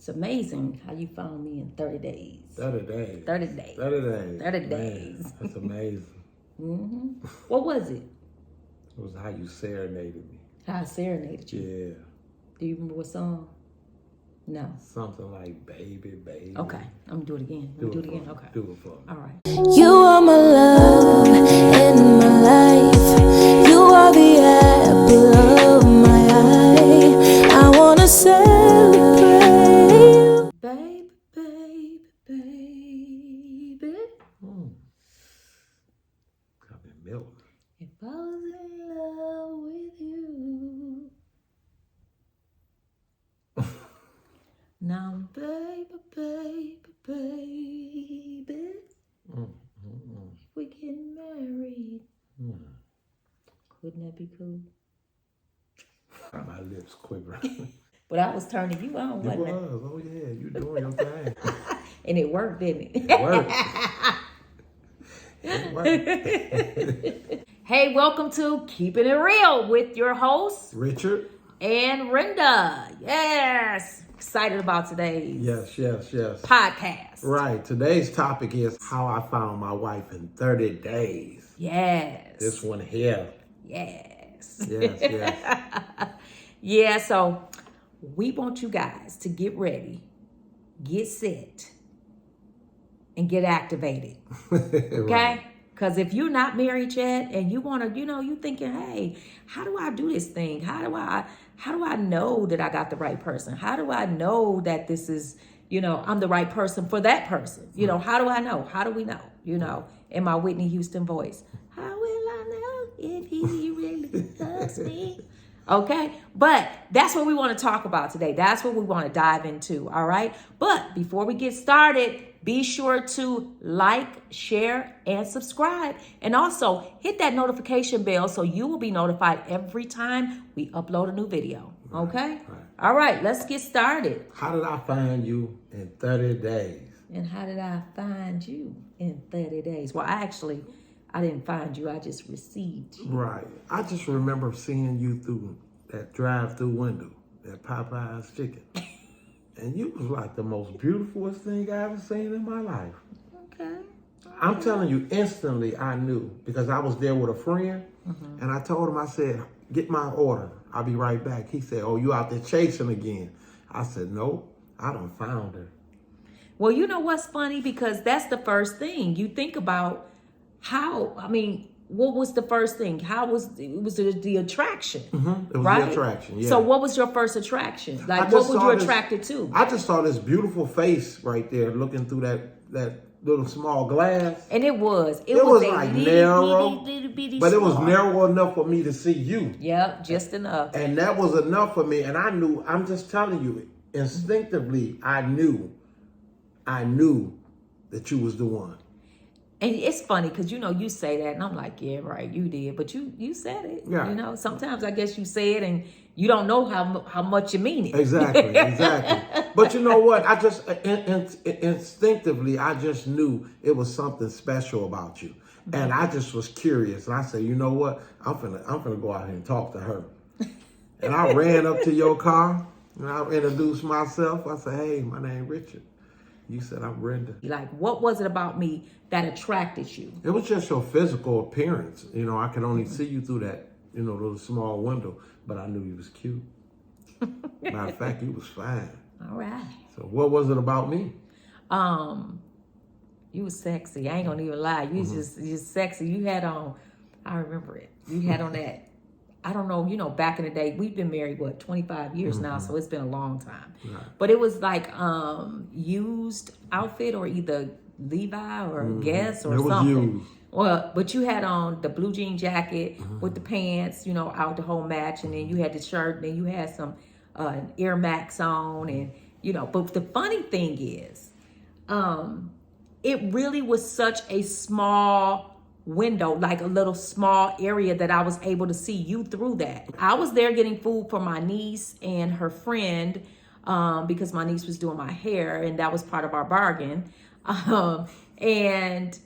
It's amazing how you found me in 30 days. 30 days. 30 days. 30 days. 30 Man, days. that's amazing. What was it? It was how you serenaded me. How I serenaded you? Yeah. Do you remember what song? No. Something like baby, baby. Okay. I'm going to do it again. Do it again. Okay. Do it for me. All right. You are my love in my life. You are the apple of my eye. I wanna celebrate. Baby, baby, baby. Got me milk. If I was in love with you. Now, baby, baby, baby. If we get married, wouldn't that be cool? My lips quiver. But I was turning you on, It wasn't it? was. Oh, yeah. You doing your thing. And it worked, didn't it? It worked. It worked. Hey, welcome to Keeping It Real with your host, Richard? and Renda. Yes. Excited about today's Yes. podcast. Right. Today's topic is how I found my wife in 30 days. Yes. This one here. Yes. Yes. Yeah, so we want you guys to get ready, get set, and get activated. Okay? Right. Because if you're not married yet and you want to, you thinking, hey, how do I do this thing? How do I know that I got the right person? How do I know that this is, I'm the right person for that person? How do I know? How do we know? In my Whitney Houston voice, how will I know if he really loves me? Okay, but that's what we want to talk about today. That's what we want to dive into, all right? But before we get started, be sure to like, share, and subscribe. And also hit that notification bell so you will be notified every time we upload a new video, okay? Right. All right, let's get started. How did I find you in 30 days? And how did I find you in 30 days? Well, I didn't find you. I just received you. Right. I just remember seeing you through that drive-through window, that Popeye's chicken. And you was like the most beautifulest thing I ever seen in my life. Okay. I'm telling you, instantly I knew because I was there with a friend and I told him, I said, get my order. I'll be right back. He said, oh, you out there chasing again. I said, nope, I done found her. Well, you know what's funny? Because that's the first thing you think about. What was the first thing? It was the attraction, It was right? the attraction, yeah. So what was your first attraction? Like, I what just were saw you this- attracted to? I just saw this beautiful face right there looking through that little small glass. And it was It was was a like little narrow, bitty but it was small. narrow enough for me to see you. Yep, just enough. And that was enough for me. And I knew, I'm just telling you, instinctively, I knew that you was the one. And it's funny because, you say that and I'm like, yeah, right, you did. But you said it. Yeah. Sometimes I guess you say it and you don't know how much you mean it. Exactly. But you know what? I just, instinctively, I just knew it was something special about you. And I just was curious. And I said, you know what? I'm finna go out here and talk to her. And I ran up to your car and I introduced myself. I said, hey, my name Richard. You said I'm Renda. Like, what was it about me that attracted you? It was just your physical appearance. I could only see you through that, little small window, but I knew you was cute. Matter of fact, you was fine. All right. So what was it about me? You was sexy. I ain't gonna even lie. You just sexy. You had on, I remember it. You had on that, I don't know, back in the day, we've been married, 25 years now, so it's been a long time. Right. But it was like used outfit or either Levi or Guess or It was something. used. Well, but you had on the blue jean jacket with the pants, out the whole match, and then you had the shirt, and then you had some Air Max on, and but the funny thing is, it really was such a small window, like a little small area that I was able to see you through that. I was there getting food for my niece and her friend because my niece was doing my hair and that was part of our bargain. And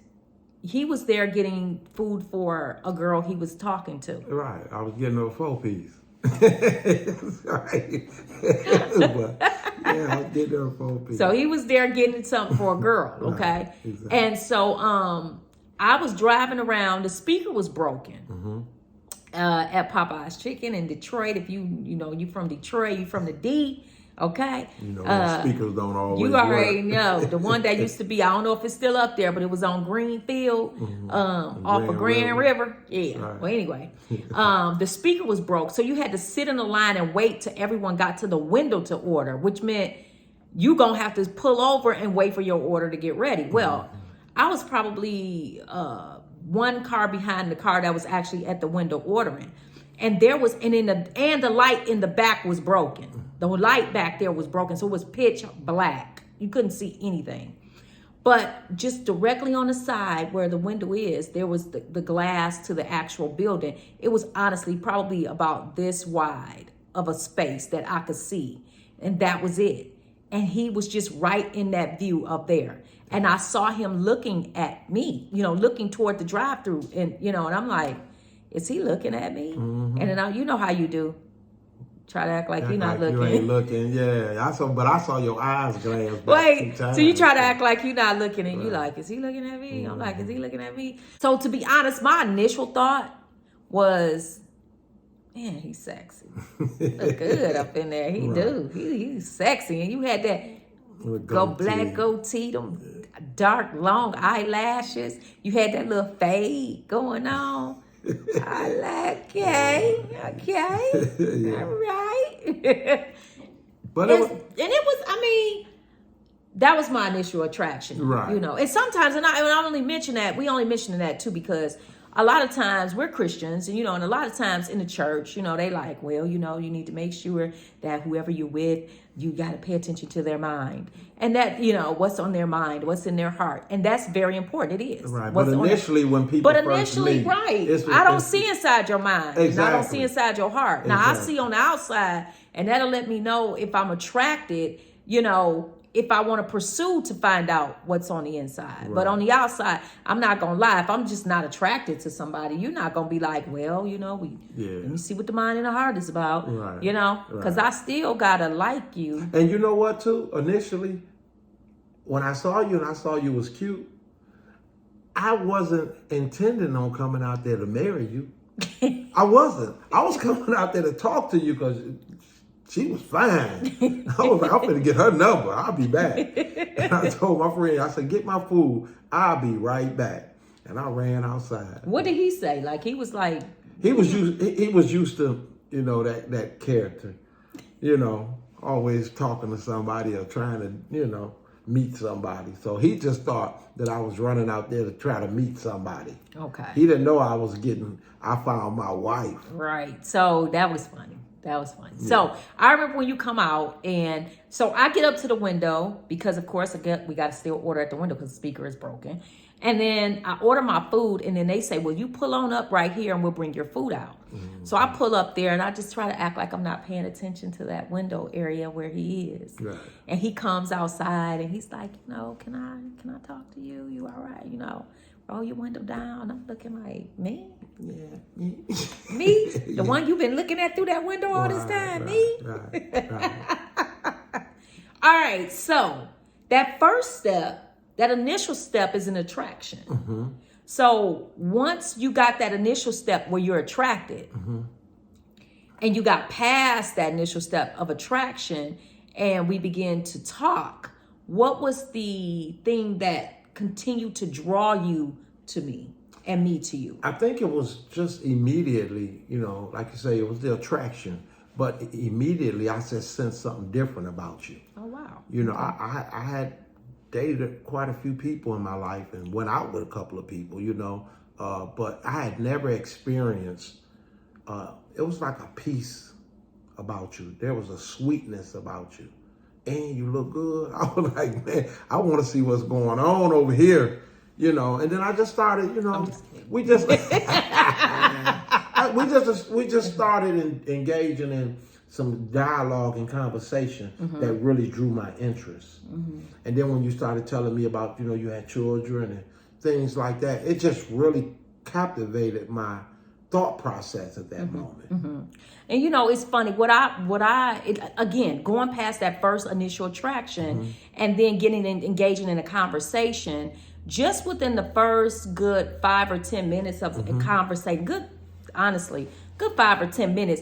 he was there getting food for a girl he was talking to. Right. I was getting a 4-piece. Right. But, Yeah, I was getting there for people. So he was there getting something for a girl, okay? Exactly. And so I was driving around. The speaker was broken at Popeye's Chicken in Detroit. If you from Detroit, you from the D, okay? The speakers don't always You already work. know. The one that used to be, I don't know if it's still up there, but it was on Greenfield, off of Grand River. Yeah. Right. Well, anyway, the speaker was broke. So you had to sit in the line and wait till everyone got to the window to order, which meant you gonna have to pull over and wait for your order to get ready. Well, I was probably one car behind the car that was actually at the window ordering. And there was, and the light in the back was broken. The light back there was broken, so it was pitch black. You couldn't see anything. But just directly on the side where the window is, there was the glass to the actual building. It was honestly probably about this wide of a space that I could see. And that was it. And he was just right in that view up there. And I saw him looking at me, looking toward the drive-thru. And I'm like, is he looking at me? And then you know how you do. Try to act like you're not looking. You ain't looking, yeah. I saw your eyes glance back. Wait, so you try to act like you're not looking, and you like, is he looking at me? I'm like, is he looking at me? So to be honest, my initial thought was, man, he's sexy. Look good up in there. He's sexy. And you had that black goatee, them dark, long eyelashes. You had that little fade going on. I like, okay, Yeah. all right. But that was my initial attraction, right? And sometimes, and I only mention that, we only mention that too because a lot of times we're Christians, and and a lot of times in the church, they like, well, you need to make sure that whoever you're with, you got to pay attention to their mind, and that what's on their mind, what's in their heart, and that's very important. It is right. But initially, when people first meet, right, I don't see inside your mind, exactly. and I don't see inside your heart. Now Exactly. I see on the outside, and that'll let me know if I'm attracted, if I want to pursue to find out what's on the inside. Right. But on the outside, I'm not going to lie. If I'm just not attracted to somebody, you're not going to be like, well, let me see what the mind and the heart is about, right. Because I still got to like you. And you know what, too? Initially, when I saw you and I saw you was cute, I wasn't intending on coming out there to marry you. I wasn't. I was coming out there to talk to you because she was fine. I was like, I'm gonna get her number. I'll be back. And I told my friend, I said, get my food. I'll be right back. And I ran outside. What did he say? Like, he was like... He was used to, that character. Always talking to somebody or trying to, meet somebody. So he just thought that I was running out there to try to meet somebody. Okay. He didn't know I found my wife. Right. So that was funny. Yeah. So I remember when you come out, and so I get up to the window because, of course, we got to still order at the window because the speaker is broken. And then I order my food, and then they say, well, you pull on up right here and we'll bring your food out. Mm-hmm. So I pull up there, and I just try to act like I'm not paying attention to that window area where he is. Right. And he comes outside, and he's like, can I talk to you? You all right? Roll your window down. I'm looking like, me? Yeah. Me? The one you've been looking at through that window all this time? Me? Right. All right, so that first step, that initial step is an attraction. Mm-hmm. So once you got that initial step where you're attracted, mm-hmm. and you got past that initial step of attraction and we begin to talk, what was the thing that continued to draw you to me and me to you? I think it was just immediately, like you say, it was the attraction. But immediately I just sensed something different about you. Oh, wow. I had dated quite a few people in my life and went out with a couple of people, but I had never experienced, it was like a peace about you. There was a sweetness about you. And you look good. I was like, man, I want to see what's going on over here, And then I just started, we just started engaging in some dialogue and conversation mm-hmm. that really drew my interest. Mm-hmm. And then when you started telling me about, you had children and things like that, it just really captivated my thought process at that moment. And it's funny again, going past that first initial attraction and then engaging in a conversation, just within the first good 5 or 10 minutes of a conversation, good 5 or 10 minutes,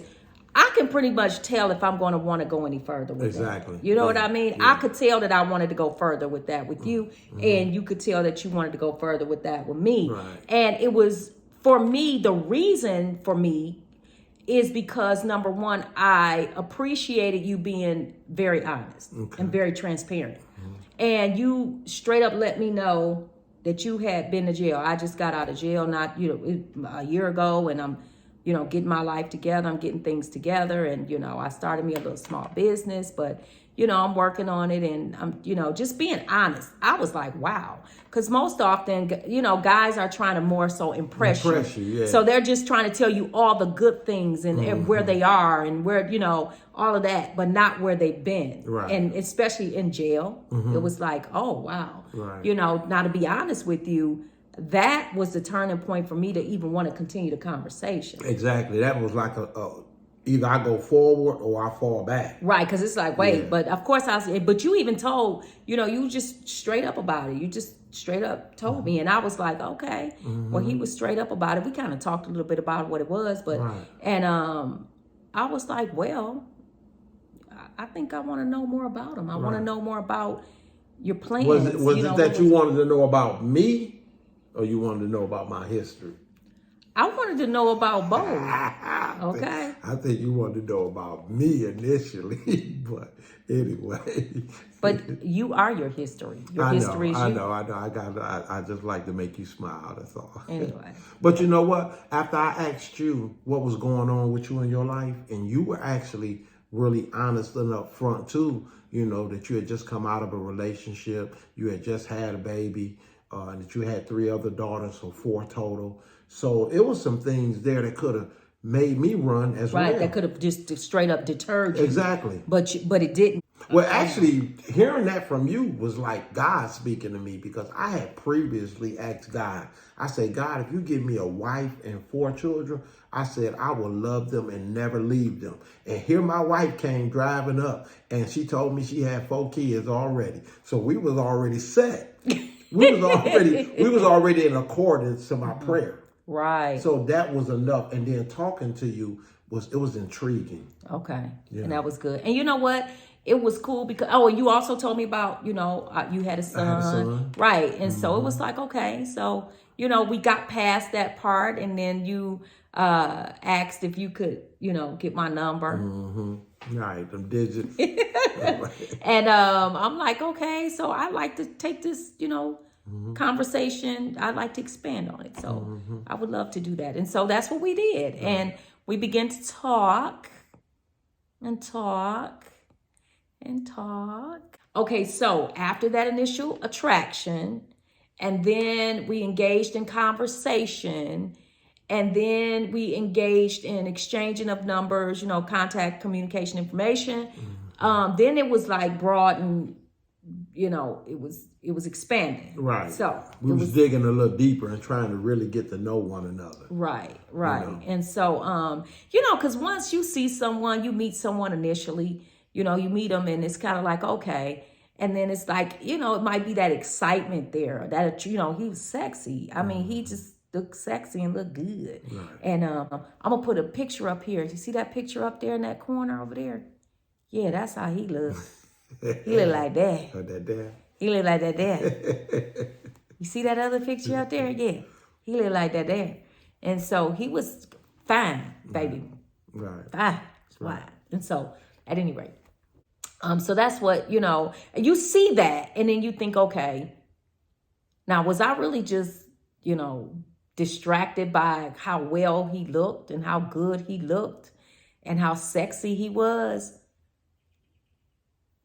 I can pretty much tell if I'm going to want to go any further with Exactly. that. You know what I mean? Yeah. I could tell that I wanted to go further with that with you, and you could tell that you wanted to go further with that with me. Right. And it was, for me, the reason for me is because, number one, I appreciated you being very honest and very transparent. And you straight up let me know that you had been to jail. I just got out of jail not a year ago, and I'm getting my life together. I'm getting things together, and I started me a little small business, but I'm working on it, and I'm just being honest. I was like, wow, because most often guys are trying to more so impress you. Yeah. So they're just trying to tell you all the good things and where they are and where all of that, but not where they've been. Right. And especially in jail, it was like, oh wow, Right. Now to be honest with you, that was the turning point for me to even want to continue the conversation. Exactly. That was like either I go forward or I fall back. Right, because it's like, wait, but of course but you even told, you just straight up about it. You just straight up told me, and I was like, okay. Well, he was straight up about it. We kind of talked a little bit about what it was, but and I was like, well, I think I want to know more about him. I want to know more about your plans. Was it that you wanted to know about me? Or you wanted to know about my history? I wanted to know about both. Okay. I think you wanted to know about me initially, but anyway. But you are your history. Your history is you. I know. I just like to make you smile. That's all. Anyway. But you know what? After I asked you what was going on with you in your life, and you were actually really honest and upfront too, that you had just come out of a relationship, you had just had a baby. And that you had 3 other daughters, so 4 total. So it was some things there that could have made me run as well. Right, that could have just straight up deterred you. Exactly. But it didn't. Well, actually, hearing that from you was like God speaking to me, because I had previously asked God. I said, God, if you give me a wife and 4 children, I said, I will love them and never leave them. And here my wife came driving up, and she told me she had 4 kids already. So we was already set. We was already in accordance to my prayer. Right. So that was enough. And then talking to you was intriguing. Okay. Yeah. And that was good. And you know what? It was cool because, and you also told me about, you had a son. I had a son. Right. And so it was like, okay. So, we got past that part, and then you asked if you could, get my number. Right. Them digits. And I'm like, okay, so I like to take this, conversation. I'd like to expand on it. So I would love to do that. And so that's what we did. And we began to talk and talk and talk. Okay, so after that initial attraction, and then we engaged in conversation, and then we engaged in exchanging of numbers, contact, communication information. Then it was like broad and, it was expanding. Right. So we was digging a little deeper and trying to really get to know one another. Right. And so, because once you see someone, you meet someone initially, you meet them, and it's kind of like, okay. And then it's like, it might be that excitement there that, he was sexy. I mean, he just looked sexy and looked good. Right. And I'm going to put a picture up here. You see that picture up there in that corner over there? Yeah, that's how he looks. He look like that. Like that there? He look like that there. You see that other picture up there? Yeah. He look like that there. And so he was fine, baby. Right. Fine. Right. And so, at any rate. So that's what, you see that, and then you think, okay, now was I really just, distracted by how well he looked and how good he looked and how sexy he was?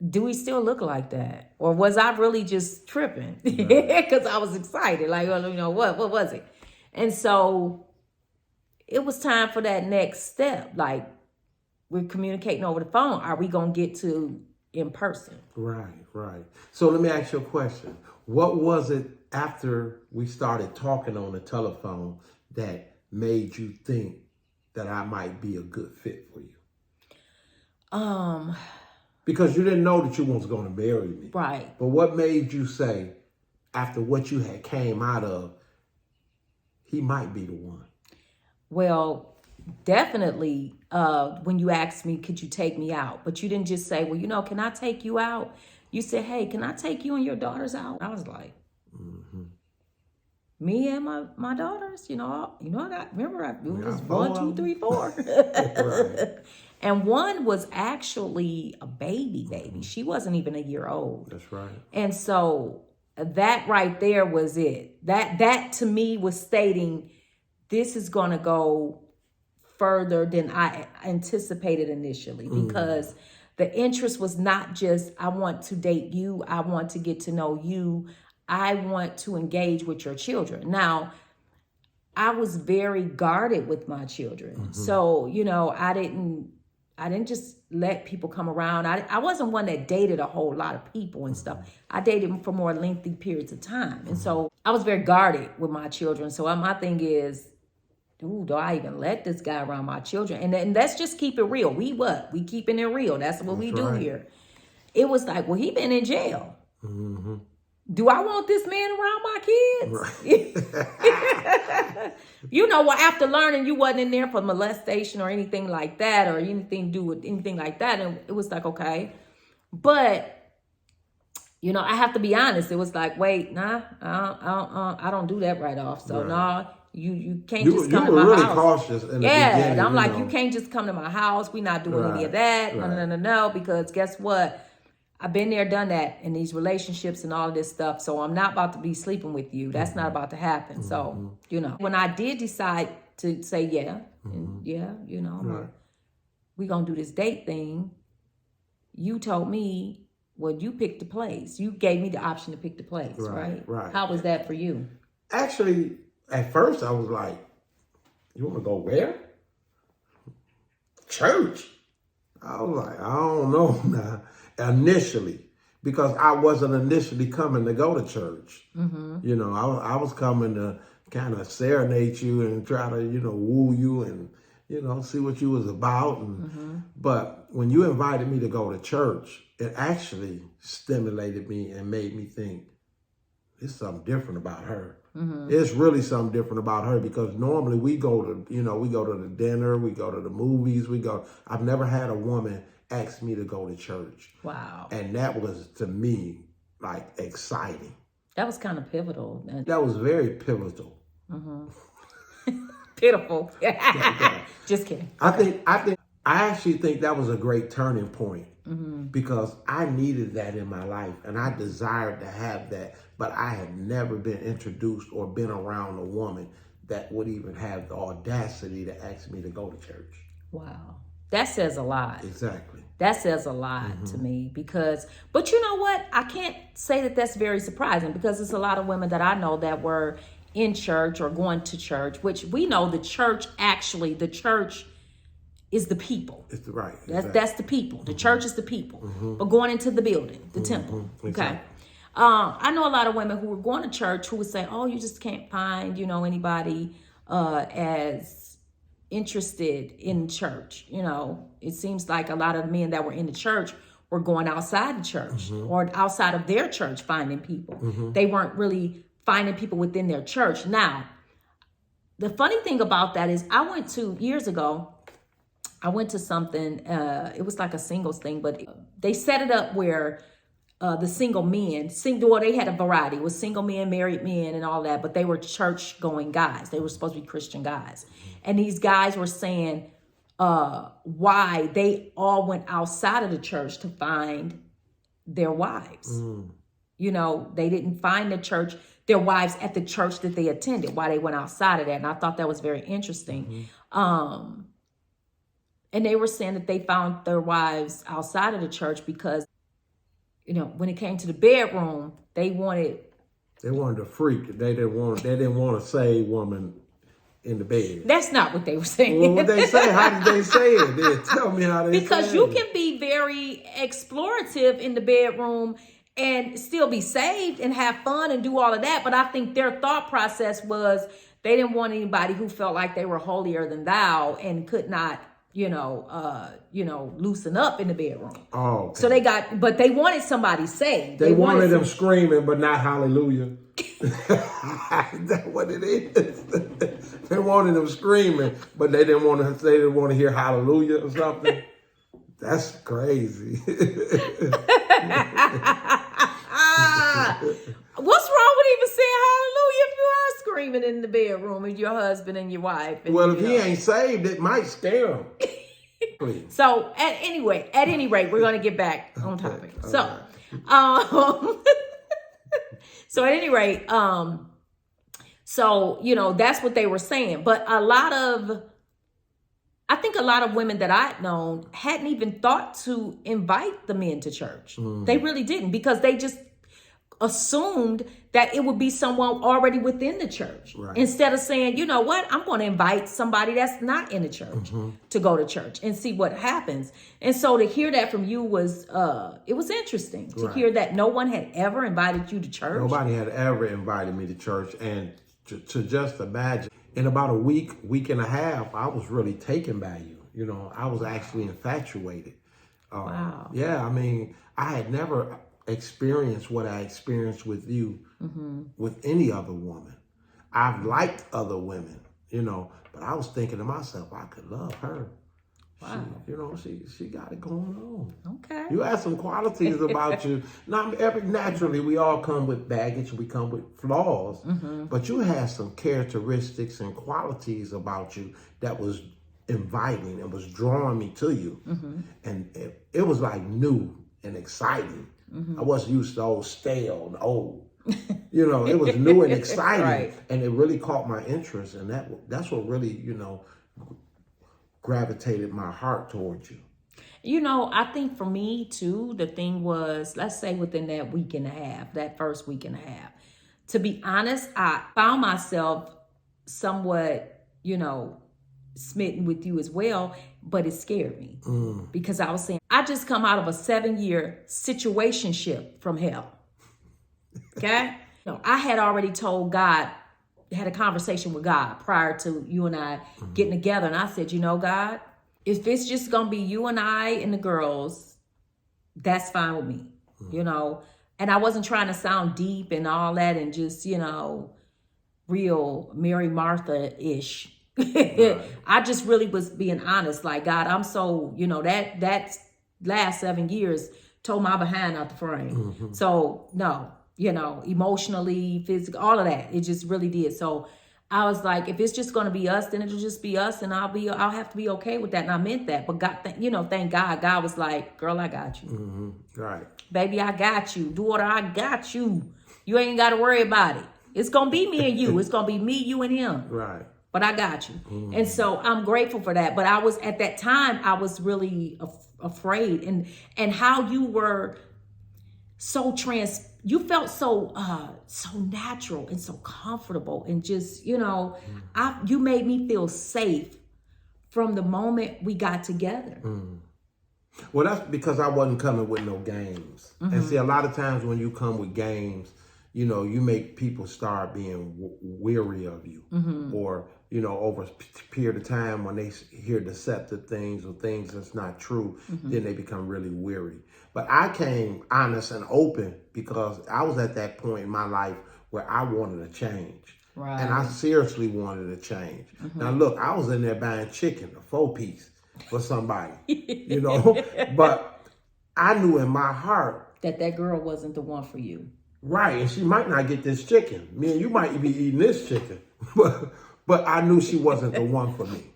Do he still look like that? Or was I really just tripping? Because I was excited. Like, what was it? And so it was time for that next step. Like, we're communicating over the phone. Are we going to get to in person? Right. So let me ask you a question. What was it after we started talking on the telephone that made you think that I might be a good fit for you? Because you didn't know that you was going to marry me. Right. But what made you say, after what you had came out of, he might be the one? Well, definitely when you asked me, could you take me out? But you didn't just say, well, you know, can I take you out? You said, hey, can I take you and your daughters out? I was like, me and my daughters, I got, remember, it was 1, 2, 3, 4. Right. And one was actually a baby. She wasn't even a year old. That's right. And so that right there was it. That to me was stating this is going to go further than I anticipated initially, because the interest was not just, I want to date you, I want to get to know you, I want to engage with your children. Now, I was very guarded with my children. So, I didn't just let people come around. I wasn't one that dated a whole lot of people and stuff. I dated them for more lengthy periods of time. And so I was very guarded with my children. So my thing is, do I even let this guy around my children? And let's just keep it real. We keeping it real. That's what we do here. It was like, well, he been in jail. Do I want this man around my kids? Right. After learning you wasn't in there for molestation or anything like that, or anything to do with anything like that. And it was like, okay. But, I have to be honest. It was like, wait, nah, I don't do that right off. So, nah, you can't just come to my really house. Cautious in the yeah, beginning, I'm like, you can't just come to my house. We're not doing any of that. Right. No, because guess what? I've been there, done that in these relationships and all of this stuff. So I'm not about to be sleeping with you. That's not about to happen. So, when I did decide to say, and we're going to do this date thing, you told me, well, you picked the place. You gave me the option to pick the place, right? Right. How was that for you? Actually, at first I was like, you want to go where? Church. I was like, I don't know now. Initially, because I wasn't initially coming to go to church. I was coming to kind of serenade you and try to, woo you and, see what you was about. And but when you invited me to go to church, it actually stimulated me and made me think, there's something different about her. It's really something different about her, because normally we go to the dinner, we go to the movies, I've never had a woman ask me to go to church. Wow. And that was, to me, like, exciting. That was kind of pivotal. That was very pivotal. Pitiful. Just kidding. I actually think that was a great turning point, because I needed that in my life and I desired to have that, but I had never been introduced or been around a woman that would even have the audacity to ask me to go to church. Wow. That says a lot. Exactly. That says a lot to me, but you know what? I can't say that that's very surprising, because there's a lot of women that I know that were in church or going to church, which we know the church is the people. It's right. That's the people. The church is the people. But going into the building, the temple. Exactly. Okay. I know a lot of women who were going to church who would say, oh, you just can't find, anybody as interested in church. It seems like a lot of the men that were in the church were going outside the church or outside of their church finding people. They weren't really finding people within their church. Now, the funny thing about that is years ago, I went to something, it was like a singles thing, but they set it up where the single men, they had a variety. It was single men, married men, and all that, but they were church-going guys. They were supposed to be Christian guys. And these guys were saying why they all went outside of the church to find their wives. They didn't find their wives at the church that they attended, why they went outside of that. And I thought that was very interesting. And they were saying that they found their wives outside of the church because, when it came to the bedroom, they wanted a freak. They didn't want a saved woman in the bed. That's not what they were saying. Well, what they say? How did they say it? Then tell me how they because say you it. can be very explorative in the bedroom and still be saved and have fun and do all of that. But I think their thought process was They didn't want anybody who felt like they were holier than thou and could not, loosen up in the bedroom. Oh, okay. So but they wanted somebody saved. They wanted them screaming, but not hallelujah. That's what it is. They wanted them screaming, but they didn't want to hear hallelujah or something. That's crazy. What's wrong with even saying hallelujah if you are screaming in the bedroom with your husband and your wife? And, well, if he ain't saved, it might scare him. So at any rate, we're going to get back on topic. Okay. So, so at any rate, that's what they were saying. But I think a lot of women that I'd known hadn't even thought to invite the men to church. They really didn't, because they just assumed that it would be someone already within the church. Right. Instead of saying, you know what, I'm going to invite somebody that's not in the church to go to church and see what happens. And so to hear that from you was, it was interesting to hear that no one had ever invited you to church. Nobody had ever invited me to church. And to just imagine, in about a week and a half, I was really taken by you. I was actually infatuated. Wow. Yeah, I mean, I had never experienced what I experienced with you with any other woman. I've liked other women, but I was thinking to myself, I could love her. Wow. She got it going on. Okay. You have some qualities about you. Now, naturally, we all come with baggage. We come with flaws. But you have some characteristics and qualities about you that was inviting and was drawing me to you. And it was like new and exciting. I wasn't used to old stale and old. It was new and exciting. Right. And it really caught my interest. And that's what really, gravitated my heart towards you. I think for me too, the thing was, let's say within that week and a half, that first week and a half, to be honest, I found myself somewhat, smitten with you as well, but it scared me because I was saying, I just come out of a 7-year situationship from hell. Okay. I had already told God, had a conversation with God prior to you and I getting together. And I said, God, if it's just going to be you and I and the girls, that's fine with me, And I wasn't trying to sound deep and all that and just, real Mary Martha-ish. Right. I just really was being honest. Like, God, I'm so, that last 7 years tore my behind out the frame. So, no. Emotionally, physically, all of that. It just really did. So I was like, if it's just going to be us, then it'll just be us, and I'll have to be okay with that. And I meant that. But God, thank God. God was like, girl, I got you. Right. Baby, I got you. Daughter, I got you. You ain't got to worry about it. It's going to be me and you. It's going to be me, you, and him. Right. But I got you. And so I'm grateful for that. But I was, at that time, I was really afraid. And how you were so you felt so natural and so comfortable, and just, you made me feel safe from the moment we got together. Well, that's because I wasn't coming with no games. And see, a lot of times when you come with games, you make people start being weary of you, or, over a period of time when they hear deceptive things or things that's not true, then they become really weary. But I came honest and open because I was at that point in my life where I wanted to change. Right. And I seriously wanted to change. Now, look, I was in there buying chicken, a 4-piece for somebody, but I knew in my heart that girl wasn't the one for you. Right, and she might not get this chicken. Me and you might be eating this chicken, but I knew she wasn't the one for me.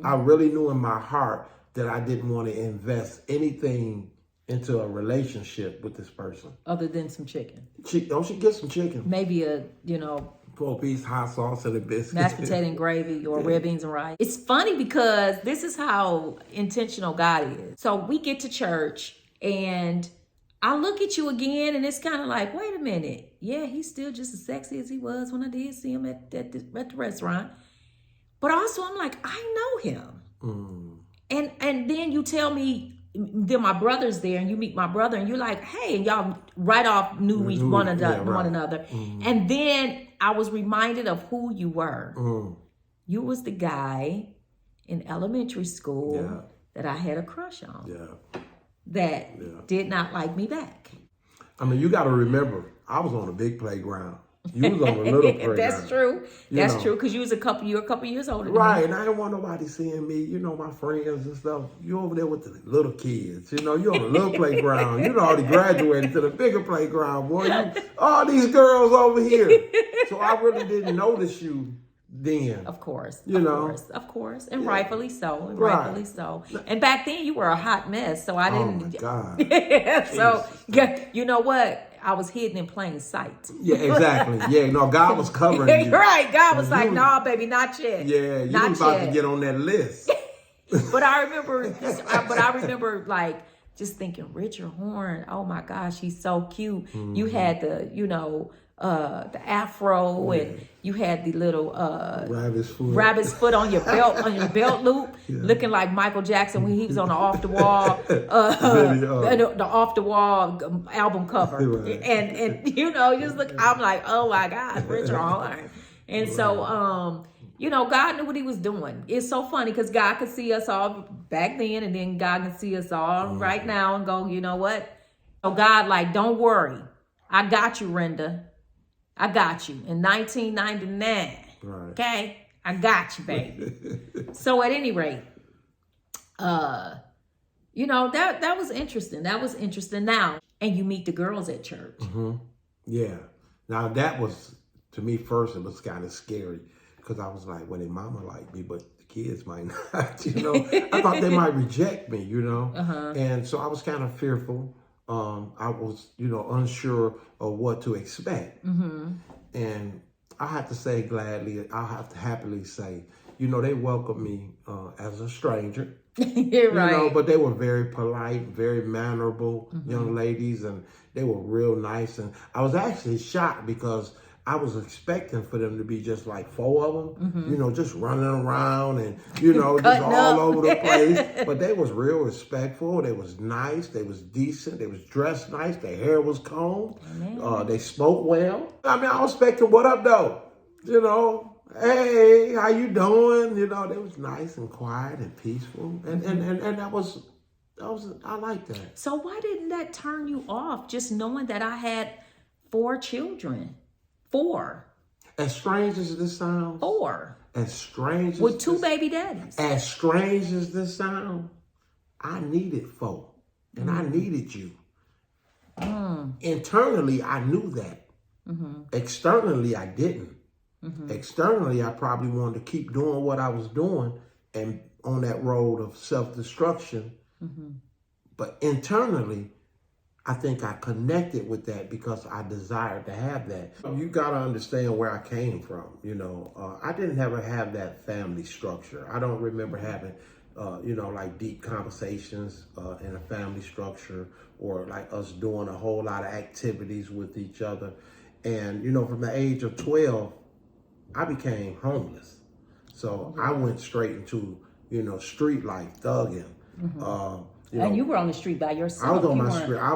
I really knew in my heart that I didn't want to invest anything into a relationship with this person. Other than some chicken. She get some chicken. Maybe a, 4-piece hot sauce and a biscuit. Mashed potato and gravy, or red beans and rice. It's funny because this is how intentional God is. So we get to church and I look at you again, and it's kind of like, wait a minute. Yeah, he's still just as sexy as he was when I did see him at the restaurant. But also I'm like, I know him. And then you tell me then my brother's there, and you meet my brother, and you're like, hey, and y'all right off knew one another. And then I was reminded of who you were. You was the guy in elementary school that I had a crush on. That did not like me back. I mean, you got to remember, I was on a big playground. You was on a little playground. That's true. That's true, because you're a couple years older than me. Right, and I didn't want nobody seeing me, my friends and stuff. You over there with the little kids, you're on a little playground. You already graduated to the bigger playground, boy. All these girls over here. So I really didn't notice you then. Of course. Of course. And rightfully so. Rightfully so. And back then you were a hot mess, so I didn't. Oh my God. So you know what? I was hidden in plain sight. Yeah, exactly. Yeah, no, God was covering you. Right. God was like, "No, baby, not yet." Yeah, you was about to get on that list. But I remember like just thinking, Richard Horne, oh my gosh, he's so cute. You had the, the afro, and you had the little rabbit's foot on your belt loop, looking like Michael Jackson when he was on the Off the Wall the Off the Wall album cover. And just look, I'm like, oh my God, Richard Horne. And so God knew what he was doing. It's so funny because God could see us all back then, and then God can see us all right now and go, you know what? So God, like, don't worry. I got you, Renda. I got you in 1999. Right. Okay? I got you, baby. So at any rate, that was interesting. That was interesting. Now, and you meet the girls at church. Yeah. Now that was, to me first, it was kind of scary. Because I was like, well, their mama like me, but the kids might not, I thought they might reject me, And so I was kind of fearful. I was, unsure of what to expect. And I have to say gladly, I have to happily say, they welcomed me as a stranger. Right. But they were very polite, very mannerable young ladies, and they were real nice. And I was actually shocked because I was expecting for them to be just like 4 of them, just running around and, just all over the place. But they was real respectful. They was nice. They was decent. They was dressed nice. Their hair was combed. They spoke well. I mean, I was expecting, what up, though? Hey, how you doing? They was nice and quiet and peaceful. And that was, I like that. So why didn't that turn you off, just knowing that I had 4 children? 4. As strange as this sounds. 4. As strange as with 2 baby daddies. As strange as this sounds, I needed 4. And I needed you. Internally, I knew that. Externally, I didn't. Externally, I probably wanted to keep doing what I was doing and on that road of self-destruction. But internally, I think I connected with that because I desired to have that. You got to understand where I came from. I didn't ever have that family structure. I don't remember having, like deep conversations in a family structure, or like us doing a whole lot of activities with each other. And, from the age of 12, I became homeless. So I went straight into, street life, thugging. And you were on the street by yourself. I was on my street. I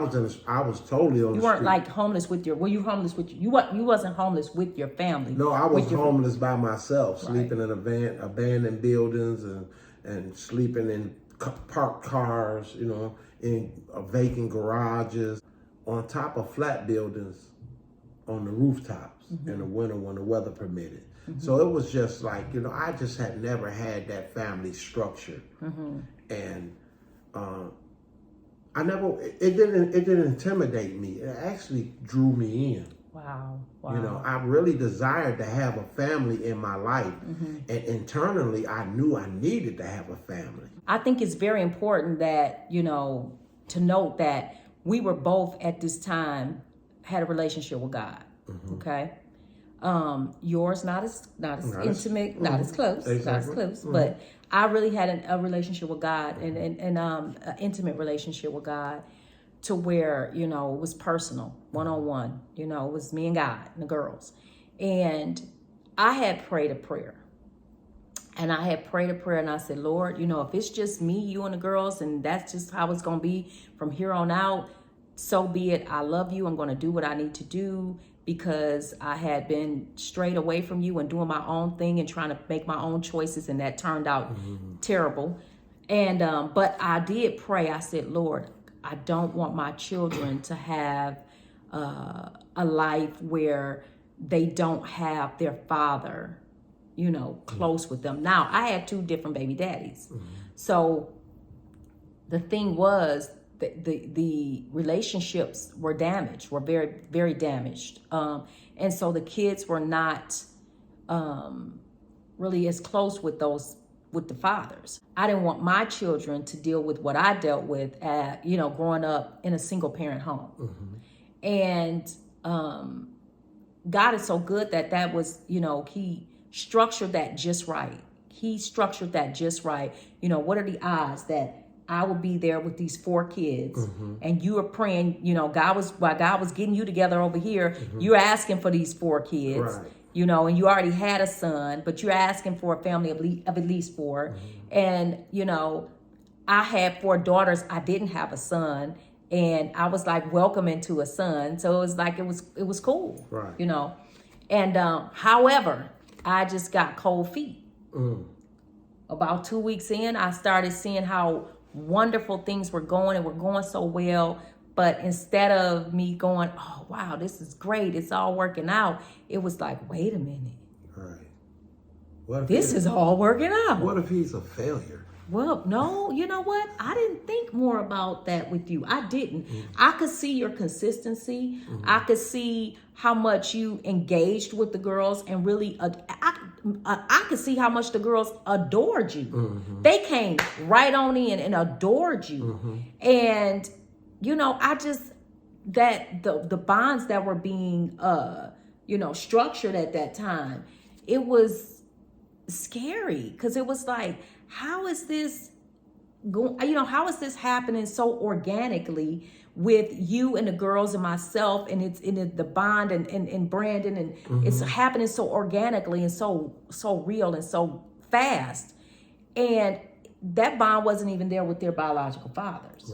was totally on the street. You weren't like homeless with were you homeless with you wasn't homeless with your family. No, I was homeless by myself, sleeping in abandoned buildings and sleeping in parked cars, in vacant garages, on top of flat buildings, on the rooftops in the winter when the weather permitted. So it was just like, I just had never had that family structure. And it didn't intimidate me. It actually drew me in. Wow. I really desired to have a family in my life. And internally, I knew I needed to have a family. I think it's very important that, to note that we were both at this time had a relationship with God. Okay. Yours not as intimate, not as close, but I really had a relationship with God and an intimate relationship with God, to where, it was personal, one-on-one, it was me and God and the girls. And I had prayed a prayer. And I had prayed a prayer and I said, Lord, you know, if it's just me, you and the girls, and that's just how it's going to be from here on out, so be it. I love you. I'm going to do what I need to do, because I had been strayed away from you and doing my own thing and trying to make my own choices. And that turned out terrible. And, but I did pray. I said, Lord, I don't want my children to have a life where they don't have their father, you know, close with them. Now, I had 2 different baby daddies. So the thing was, the relationships were damaged, were very, very damaged. And so the kids were not really as close with the fathers. I didn't want my children to deal with what I dealt with you know, growing up in a single parent home. And God is so good that was, you know, he structured that just right. He structured that just right. You know, what are the odds that I will be there with these 4 kids, and you are praying, you know, while God was getting you together over here, you're asking for these 4 kids, you know, and you already had a son, but you're asking for a family of at least 4. And, you know, I had 4 daughters. I didn't have a son, and I was like welcoming to a son. So it was like, it was cool, you know. And however, I just got cold feet. About 2 weeks in, I started seeing how wonderful things were going, and were going so well. But instead of me going, oh, wow, this is great, it's all working out, it was like, wait a minute. What if this is all working out. What if he's a failure? Well, no, you know what? I didn't think more about that with you. I didn't. I could see your consistency. I could see how much you engaged with the girls, and really, I could see how much the girls adored you. They came right on in and adored you. And, you know, I just, that the bonds that were being, you know, structured at that time, it was scary, because it was like, how is this going, you know, how is this happening so organically with you and the girls and myself, and it's in the bond and Brandon, and it's happening so organically and so real and so fast, and that bond wasn't even there with their biological fathers.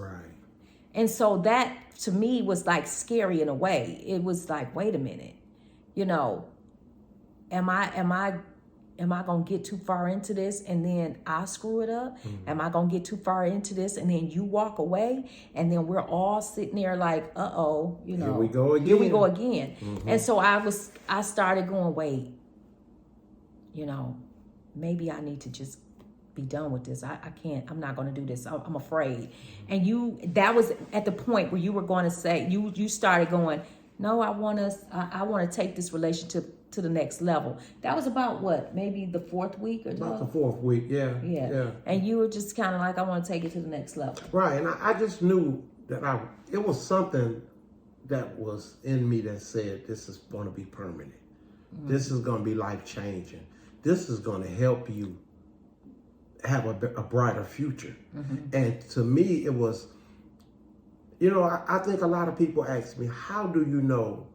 And so that to me was like scary in a way. It was like, wait a minute, you know, am I gonna get too far into this and then I screw it up? Am I gonna get too far into this and then you walk away, and then we're all sitting there like, uh-oh, you know, here we go again. And so I started going, wait, you know, maybe I need to just be done with this. I can't, I'm not gonna do this. I'm afraid. And that was at the point where you were going to say, you started going, no, I want to take this relationship to the next level. That was about what, maybe the 4th week or about the 4th week. Yeah. And you were just kind of like, I want to take it to the next level. Right. And I just knew that it was something that was in me that said, this is going to be permanent. This is going to be life changing. This is going to help you have a brighter future. And to me, it was, you know, I think a lot of people ask me, how do you know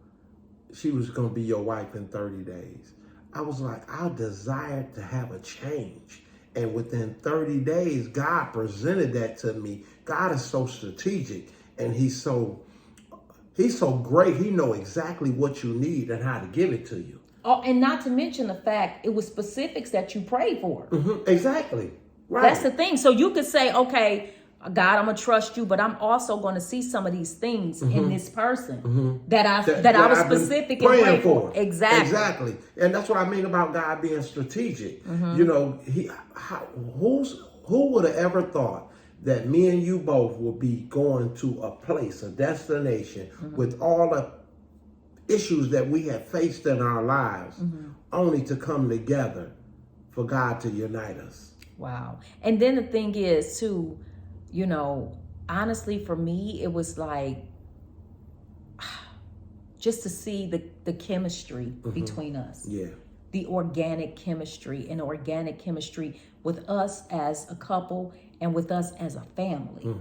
she was going to be your wife in 30 days? I was like, I desired to have a change. And within 30 days, God presented that to me. God is so strategic, and he's so great. He knows exactly what you need and how to give it to you. Oh, and not to mention the fact it was specifics that you prayed for. Exactly. Right. That's the thing. So you could say, okay, God, I'm gonna trust you, but I'm also gonna see some of these things in this person that I was specific in praying for. Exactly. And that's what I mean about God being strategic. You know, who would have ever thought that me and you both will be going to a place, a destination, with all the issues that we have faced in our lives, only to come together for God to unite us. Wow. And then the thing is too, you know, honestly, for me, it was like just to see the chemistry between us. Yeah. The organic chemistry with us as a couple and with us as a family.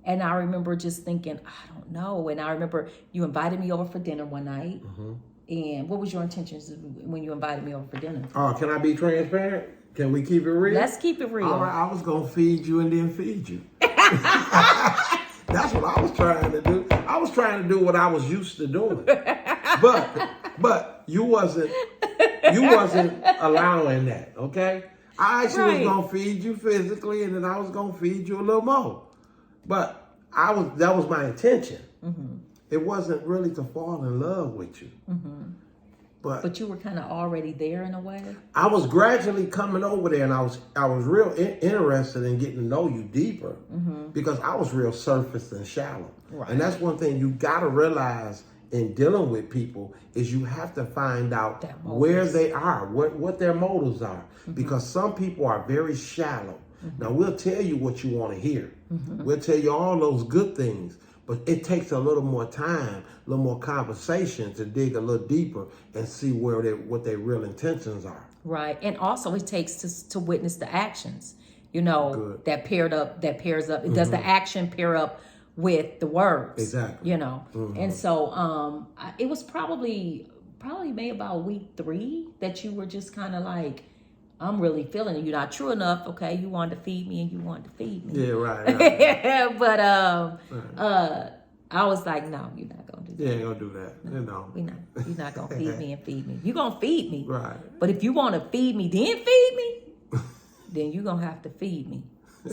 And I remember just thinking, I don't know. And I remember you invited me over for dinner one night. And what was your intentions when you invited me over for dinner? Oh, can I be transparent? Can we keep it real? Let's keep it real. All right, I was going to feed you and then feed you. That's what I was trying to do. I was trying to do what I was used to doing. But you wasn't allowing that, okay? I actually was going to feed you physically, and then I was going to feed you a little more. But that was my intention. Mm-hmm. It wasn't really to fall in love with you. Mm-hmm. But you were kind of already there in a way. I was gradually coming over there, and I was real interested in getting to know you deeper, because I was real surface and shallow. Right. And that's one thing you got to realize in dealing with people is you have to find out where they are, what their motives are, because some people are very shallow. Now we'll tell you what you want to hear. We'll tell you all those good things. But it takes a little more time, a little more conversation to dig a little deeper and see what their real intentions are. Right. And also it takes to witness the actions, that pairs up. Does the action pair up with the words? Exactly. And so it was probably maybe about week 3 that you were just kind of like, I'm really feeling it. You're not true enough. Okay, you wanted to feed me and you wanted to feed me. Yeah, right. But I was like, no, you're not gonna do that. You ain't gonna do that. No, you're not gonna feed me and feed me. You're gonna feed me. Right. But if you want to feed me, then feed me, then you're gonna have to feed me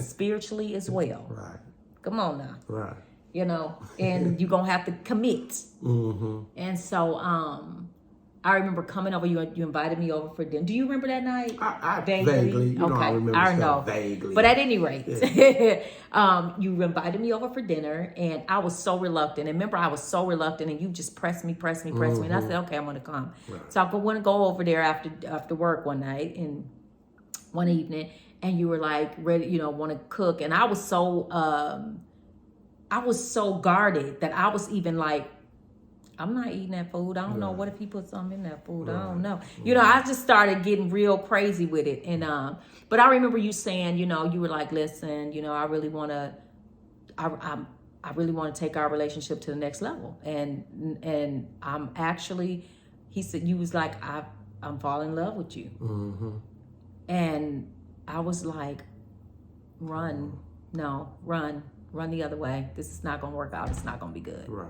spiritually as well. Right. Come on now. Right. And you're gonna have to commit. Mm-hmm. And so I remember coming over. You invited me over for dinner. Do you remember that night? I vaguely. Okay. I remember stuff vaguely. But at any rate, yeah. You invited me over for dinner, and I was so reluctant. And remember, I was so reluctant, and you just pressed me. And I said, okay, I'm going to come. Right. So I want to go over there after work one night and one evening, and you were like ready, want to cook. And I was so guarded that I was even like, I'm not eating that food. I don't know. What if he put something in that food? I don't know. I just started getting real crazy with it. And but I remember you saying, you were like, listen, I really want to, I really want to take our relationship to the next level. And I'm actually, he said, you was like, I'm falling in love with you. Mm-hmm. And I was like, run the other way. This is not going to work out. It's not going to be good. Right.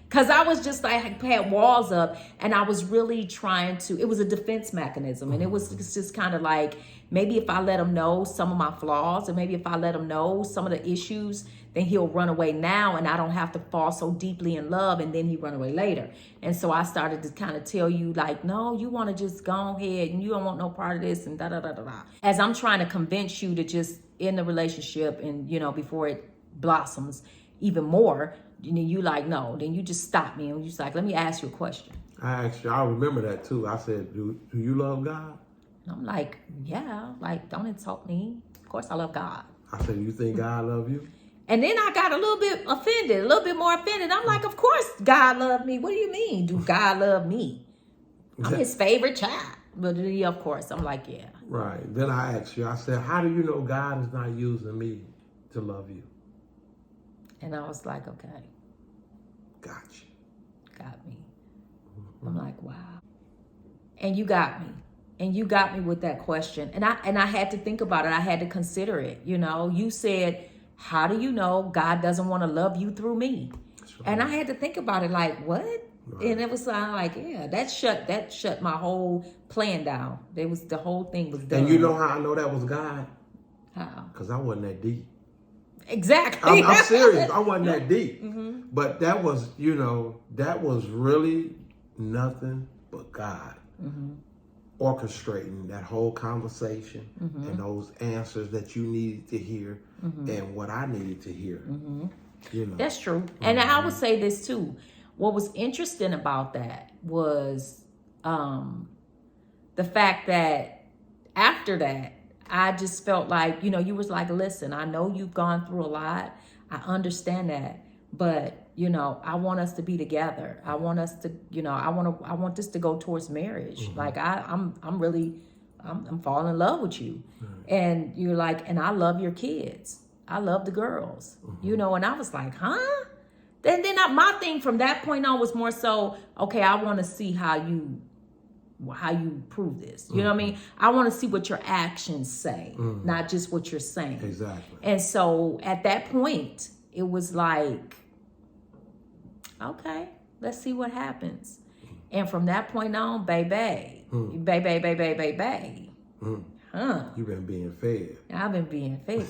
Because I was just like, I had walls up, and I was really trying to, it was a defense mechanism. And it's just kind of like, maybe if I let him know some of my flaws, or maybe if I let him know some of the issues, then he'll run away now, and I don't have to fall so deeply in love, and then he run away later. And so I started to kind of tell you like, no, you want to just go ahead, and you don't want no part of this, and da-da-da-da-da. As I'm trying to convince you to just end the relationship and, before it blossoms even more, you like, no, then you just stop me and you just like, let me ask you a question. I remember that too. I said, do you love God? And I'm like, yeah, like, don't insult me. Of course I love God. I said, you think God love you? And then I got a little bit offended, a little bit more offended. I'm like, of course God love me. What do you mean? Do God love me? I'm his favorite child. But yeah, of course, I'm like, yeah. Right. Then I asked you, I said, how do you know God is not using me to love you? And I was like, okay. Gotcha. Got me. Mm-hmm. I'm like, wow. And you got me. And you got me with that question. And I had to think about it. I had to consider it. You said, how do you know God doesn't want to love you through me? Right. And I had to think about it like, what? Right. And it was like, yeah, that shut my whole plan down. The whole thing was done. And you know how I know that was God? How? Because I wasn't that deep. Exactly. I'm serious. I wasn't that deep. Mm-hmm. But that was, that was really nothing but God orchestrating that whole conversation and those answers that you needed to hear and what I needed to hear. That's true. And I would say this too. What was interesting about that was the fact that after that, I just felt like, you was like, listen, I know you've gone through a lot. I understand that. But, I want us to be together. I want us to, I want this to go towards marriage. Like I'm falling in love with you. And you're like, and I love your kids. I love the girls, and I was like, huh? Then my thing from that point on was more so, okay, I want to see how you how you prove this. You know what I mean? I want to see what your actions say, not just what you're saying. Exactly. And so at that point, it was like, okay, let's see what happens. And from that point on, baby. Huh. You've been being fed. I've been being fed.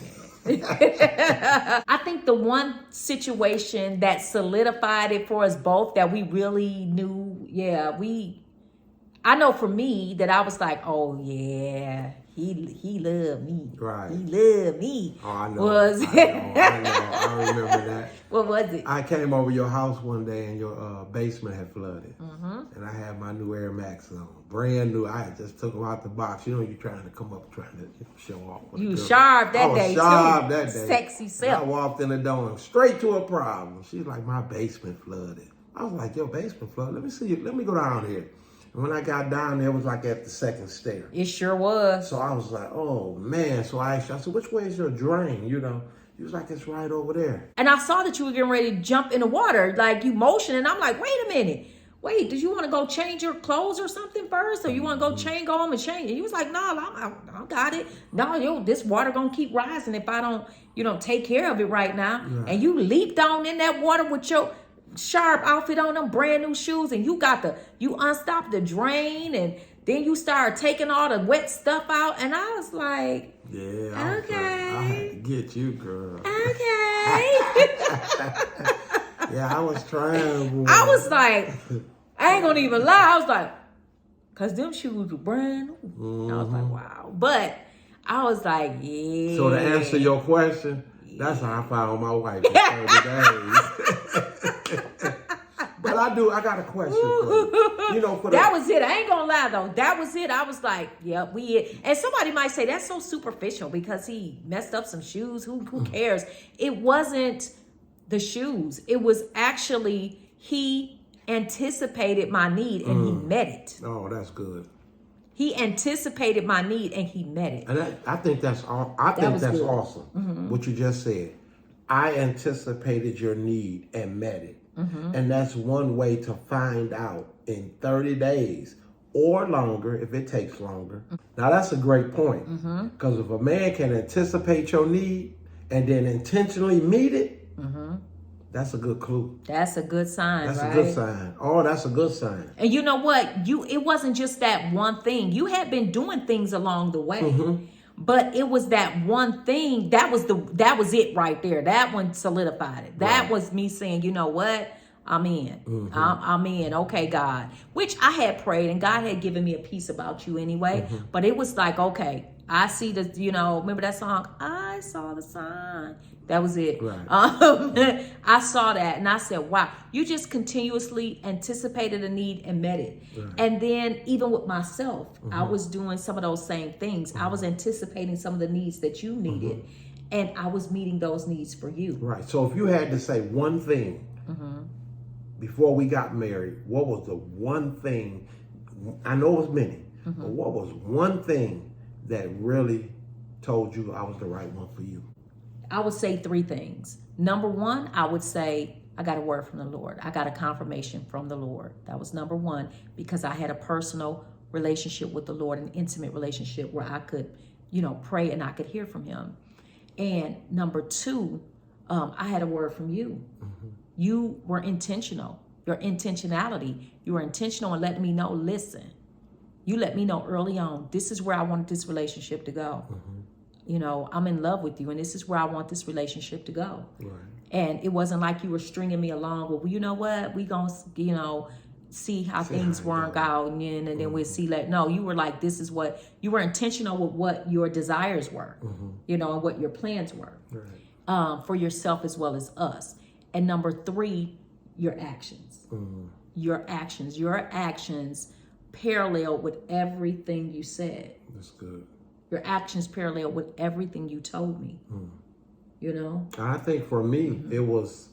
I think the one situation that solidified it for us both that we really knew, I know for me that I was like, oh yeah, he loved me. Right. He loved me. Oh, I know. Was I remember that. What was it? I came over your house one day and your basement had flooded. And I had my new Air Max on. Brand new. I just took them out the box. You know, you're trying to come up, trying to show off. You sharp that day, sharp too. that day. Sexy self. I walked in the door and straight to a problem. She's like, my basement flooded. I was like, your basement flooded? Let me see. Let me go down here. And when I got down there, it was like at the second stair. It sure was. So I was like, oh, man. So I asked her, I said, which way is your drain? You know, he was like, it's right over there. And I saw that you were getting ready to jump in the water, like you motioned. And I'm like, wait a minute. Wait, did you want to go change your clothes or something first? Or you want to go go home and change it? He was like, no, I got it. No, this water going to keep rising if I don't, take care of it right now. Right. And you leaped on in that water with your sharp outfit on, them brand new shoes, and you unstopped the drain, and then you started taking all the wet stuff out, and I was like, yeah, okay, I had to get you, girl. Okay. Yeah, I was trying. Boy. I was like, I ain't gonna even lie. I was like, cause them shoes were brand new. I was like, wow. But I was like, yeah. So to answer your question, that's how I found my wife in 30 days. But I got a question for you. That was it. I ain't gonna lie though. That was it. I was like, yep, we it. And somebody might say that's so superficial because he messed up some shoes. Who cares? It wasn't the shoes. It was actually he anticipated my need and he met it. Oh, that's good. He anticipated my need and he met it. And I think that's all. I think that's good. Awesome. What you just said. I anticipated your need and met it. And that's one way to find out in 30 days or longer if it takes longer. Now that's a great point, because if a man can anticipate your need and then intentionally meet it, that's a good clue. That's a good sign. That's right? a good sign. Oh, that's a good sign. And you know what? It wasn't just that one thing. You had been doing things along the way. But it was that one thing, that was it right there. That one solidified it. That was me saying, you know what? I'm in. I'm in. Okay, God. Which I had prayed and God had given me a peace about you anyway. But it was like, okay, I see the, remember that song? I saw the sign. That was it. Right. I saw that and I said, wow, you just continuously anticipated a need and met it. Right. And then even with myself, I was doing some of those same things. I was anticipating some of the needs that you needed and I was meeting those needs for you. Right. So if you had to say one thing before we got married, what was the one thing? I know it was many, but what was one thing that really told you I was the right one for you? I would say three things. Number one, I would say I got a word from the Lord. I got a confirmation from the Lord. That was number one, because I had a personal relationship with the Lord, an intimate relationship where I could, pray and I could hear from him. And number two, I had a word from you. You were intentional. Your intentionality. You were intentional in letting me know, listen, you let me know early on, this is where I wanted this relationship to go. I'm in love with you and this is where I want this relationship to go. Right. And it wasn't like you were stringing me along. Well, you know what? We gonna, see how things work out and then we'll see that. No, you were like, this is what, you were intentional with what your desires were, and what your plans were for yourself as well as us. And number three, your actions. Your actions parallel with everything you said. That's good. Your actions parallel with everything you told me. I think for me, it was,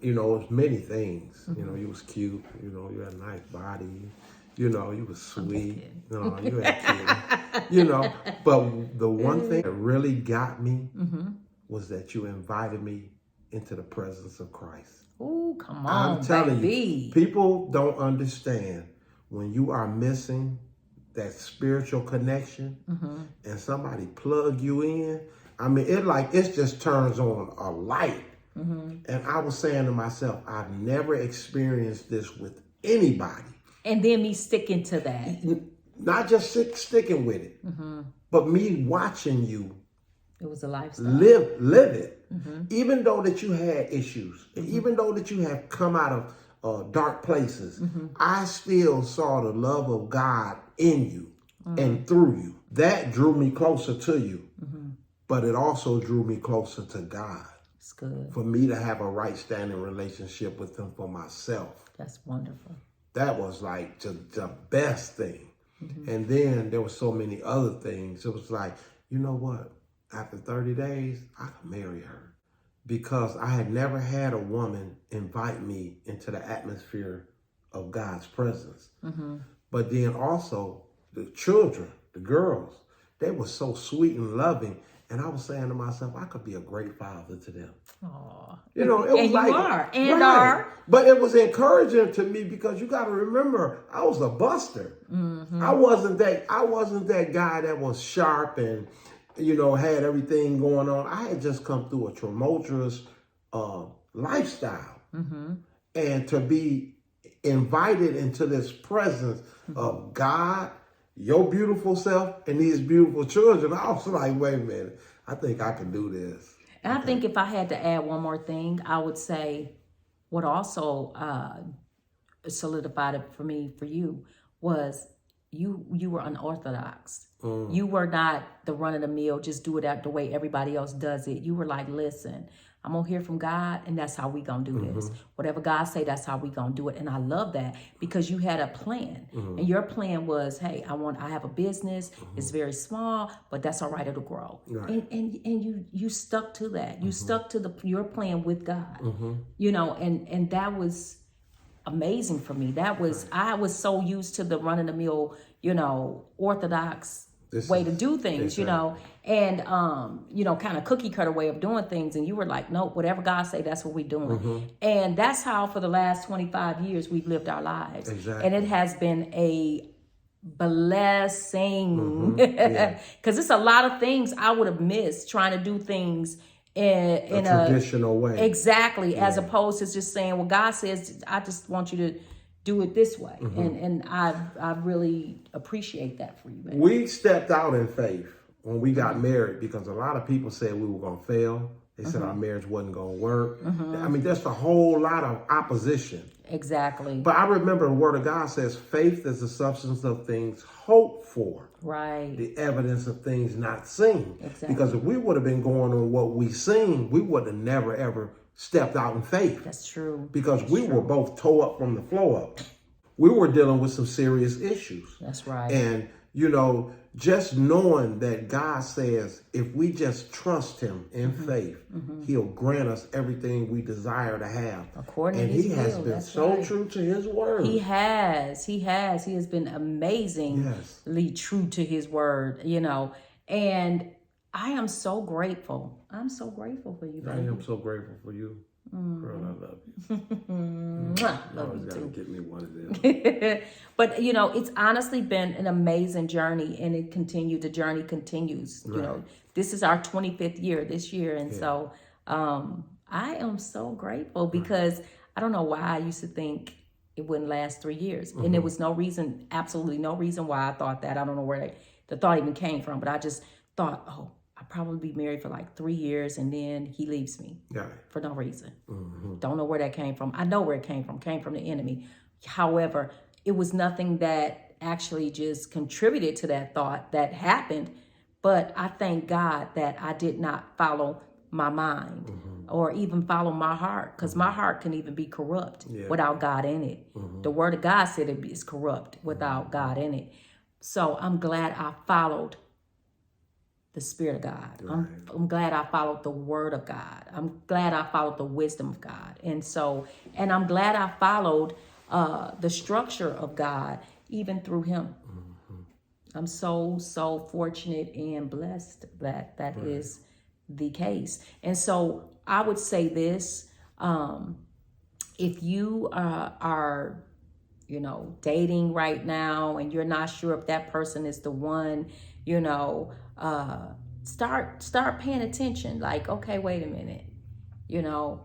it was many things. You was cute. You had a nice body. You was sweet. No, you had kids. But the one thing that really got me was that you invited me into the presence of Christ. Oh, come on, I'm telling baby. you, people don't understand when you are missing that spiritual connection and somebody plug you in, I mean, it just turns on a light. And I was saying to myself, I've never experienced this with anybody. And then me sticking to that. Not just sticking with it, but me watching you. It was a lifestyle. Live it. Even though that you had issues, even though that you have come out of dark places, I still saw the love of God in you and through you. That drew me closer to you, but it also drew me closer to God. It's good. For me to have a right standing relationship with him for myself. That's wonderful. That was like the best thing. And then there were so many other things. It was like, you know what? After 30 days, I could marry her. Because I had never had a woman invite me into the atmosphere of God's presence. But then also the children, the girls, they were so sweet and loving. And I was saying to myself, I could be a great father to them. Aww. You know, it was and like, you are. And right. are. But it was encouraging to me because you got to remember, I was a buster. I wasn't that guy that was sharp and, you know, had everything going on. I had just come through a tumultuous lifestyle. And to be invited into this presence of God, your beautiful self, and these beautiful children, I was like, wait a minute, I think I can do this. And I think if I had to add one more thing, I would say what also solidified it for me, for you, was you were unorthodox. You were not the run of the mill, just do it out the way everybody else does it. You were like, listen, I'm gonna hear from God, and that's how we gonna do this. Whatever God say, that's how we gonna do it. And I love that because you had a plan, and your plan was, hey, I have a business. It's very small, but that's all right. It'll grow. Right. And you stuck to that. You stuck to your plan with God. You know, and that was amazing for me. That was I was so used to the run of the mill, you know, orthodox way to do things, you know, and you know, kind of cookie cutter way of doing things. And you were like, no, whatever God say, that's what we're doing. And that's how for the last 25 years we've lived our lives. Exactly. And it has been a blessing because it's a lot of things I would have missed trying to do things in a traditional way. Exactly. As opposed to just saying, well, God says, I just want you to do it this way. And I really appreciate that for you, baby. We stepped out in faith when we got married because a lot of people said we were going to fail. They said our marriage wasn't going to work. I mean, there's a whole lot of opposition. Exactly. But I remember the word of God says faith is the substance of things hoped for. Right. The evidence of things not seen. Exactly. Because if we would have been going on what we seen, we would have never, ever stepped out in faith. That's true. Because we were both toe up from the flow up. We were dealing with some serious issues. That's right. And, you know, just knowing that God says if we just trust him in faith, he'll grant us everything we desire to have. According and to his he has will, been that's so right. true to his word. He has been amazingly true to his word, you know, and I am so grateful. I'm so grateful for you, baby. I am so grateful for you. Girl, I love you. Love you gotta too. get me one of them. But, you know, it's honestly been an amazing journey, and the journey continues. You know, this is our 25th year this year. And so I am so grateful because I don't know why I used to think it wouldn't last 3 years. And there was absolutely no reason why I thought that. I don't know where the thought even came from, but I just thought, oh, I'll probably be married for like 3 years and then he leaves me for no reason. Don't know where that came from. I know where it came from the enemy. However, it was nothing that actually just contributed to that thought that happened. But I thank God that I did not follow my mind or even follow my heart, because my heart can even be corrupt without God in it. The word of God said it is corrupt without God in it. So I'm glad I followed the Spirit of God. I'm glad I followed the Word of God. I'm glad I followed the wisdom of God. And I'm glad I followed the structure of God, even through him. I'm so fortunate and blessed that is the case. And so I would say this, if you are you know, dating right now and you're not sure if that person is the one, you know, start paying attention. Like, okay, wait a minute. You know,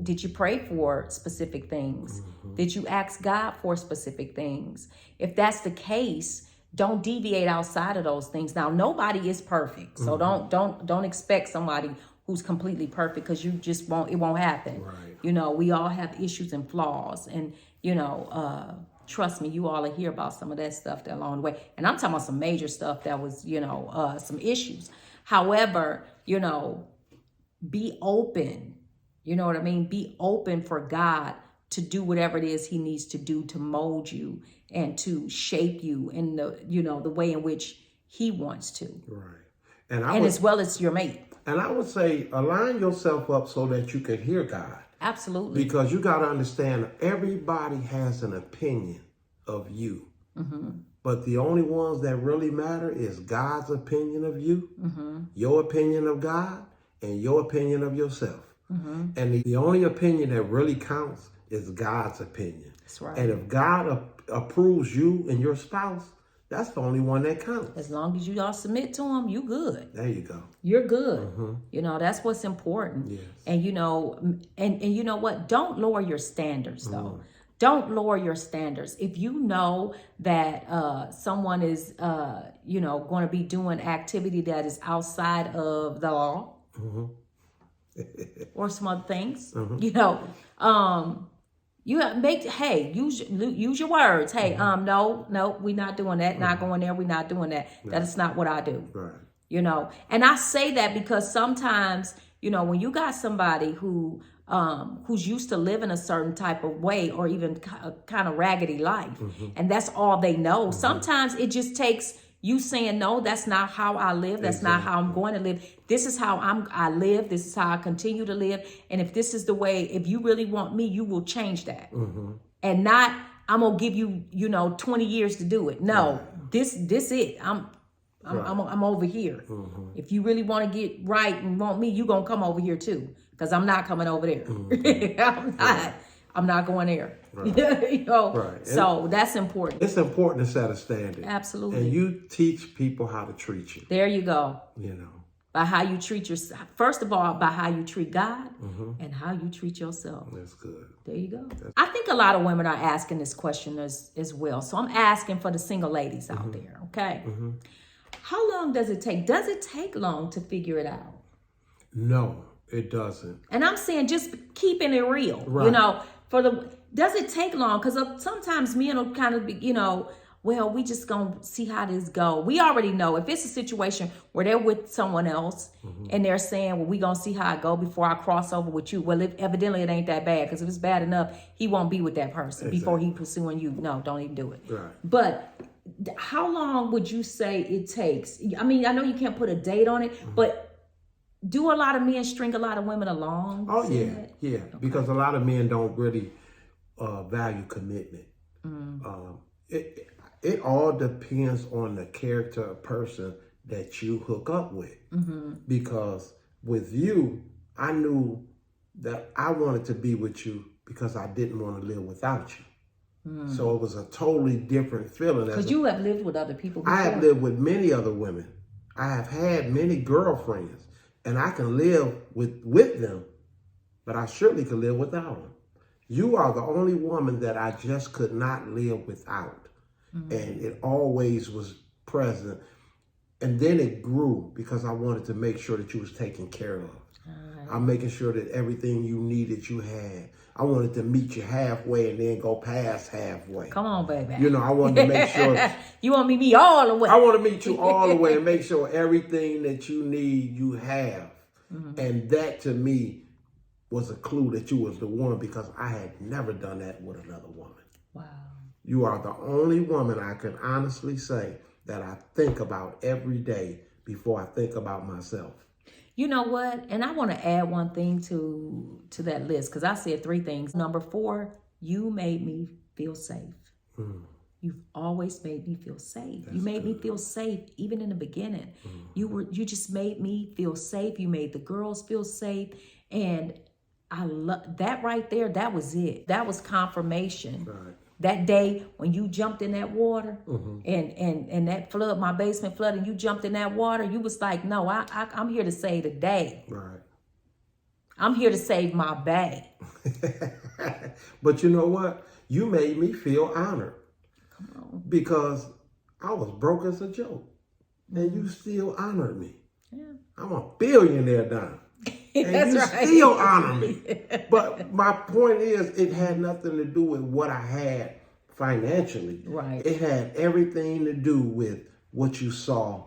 did you pray for specific things? Did you ask God for specific things? If that's the case, don't deviate outside of those things. Now, nobody is perfect. So don't expect somebody who's completely perfect, because you just it won't happen. Right. You know, we all have issues and flaws, and you know, trust me, you all will hear about some of that stuff that along the way. And I'm talking about some major stuff that was, you know, some issues. However, you know, be open. You know what I mean? Be open for God to do whatever it is he needs to do to mold you and to shape you in the, you know, the way in which he wants to. Right. And as well as your mate. And I would say align yourself up so that you can hear God. Absolutely. Because you got to understand, everybody has an opinion of you. But the only ones that really matter is God's opinion of you, your opinion of God, and your opinion of yourself. And the only opinion that really counts is God's opinion. That's right. And if God approves you and your spouse, that's the only one that counts. As long as you all submit to him, you good. There you go. You're good. You know, that's what's important. Yes. And you know, and you know what? Don't lower your standards though. Don't lower your standards. If you know that someone is, you know, going to be doing activity that is outside of the law, or some other things, you know, you make, hey, use your words. Hey, no, we're not doing that. Not going there. We're not doing that. That's not what I do. Right. You know, and I say that because sometimes, you know, when you got somebody who's used to living a certain type of way, or even kind of raggedy life, and that's all they know. Sometimes it just takes you saying, no, that's not how I live. That's not how I'm going to live. This is how I live. This is how I continue to live. And if this is the way, if you really want me, you will change that. And not, I'm going to give you, you know, 20 years to do it. No, this it. I'm over here. If you really want to get right and want me, you going to come over here too. Because I'm not coming over there. I'm not going there. Right. You know, right. So that's important. It's important to set a standard. Absolutely. And you teach people how to treat you. There you go. You know. By how you treat yourself. First of all, by how you treat God and how you treat yourself. That's good. There you go. I think a lot of women are asking this question as well. So I'm asking for the single ladies out there, okay? How long does it take? Does it take long to figure it out? No, it doesn't. And I'm saying just keeping it real, right. You know, does it take long? Because sometimes men will kind of be, you know, well, we just gonna see how this go. We already know if it's a situation where they're with someone else and they're saying, well, we gonna see how it go before I cross over with you. Well, evidently it ain't that bad, because if it's bad enough, he won't be with that person before he pursuing you. No, don't even do it. Right. But how long would you say it takes? I mean, I know you can't put a date on it, but do a lot of men string a lot of women along? Oh, yeah. Yeah. Okay. Because a lot of men don't really value commitment. It all depends on the character of person that you hook up with. Because with you, I knew that I wanted to be with you because I didn't want to live without you. So it was a totally different feeling. Because you have lived with other people before. I have lived with many other women. I have had many girlfriends. And I can live with them, but I surely could live without them. You are the only woman that I just could not live without. And it always was present. And then it grew because I wanted to make sure that you was taken care of. I'm making sure that everything you needed, you had. I wanted to meet you halfway and then go past halfway. Come on, baby. You know, I wanted to make sure. You want me to meet all the way. I want to meet you all the way and make sure everything that you need, you have. And that to me was a clue that you was the one, because I had never done that with another woman. Wow. You are the only woman I can honestly say that I think about every day before I think about myself. You know what? And I want to add one thing to that list, because I said 3 things. Number 4, you made me feel safe. You've always made me feel safe. You made me feel safe even in the beginning. You just made me feel safe. You made the girls feel safe. And I love that right there. That was it. That was confirmation that day when you jumped in that water and that flood, my basement flooded, and you jumped in that water, you was like, no, I'm here to save the day. Right. I'm here to save my bae. But you know what? You made me feel honored. Come on. Because I was broke as a joke. And you still honored me. Yeah. I'm a billionaire now. And That's you right. still honor me. But my point is, it had nothing to do with what I had financially. Right. It had everything to do with what you saw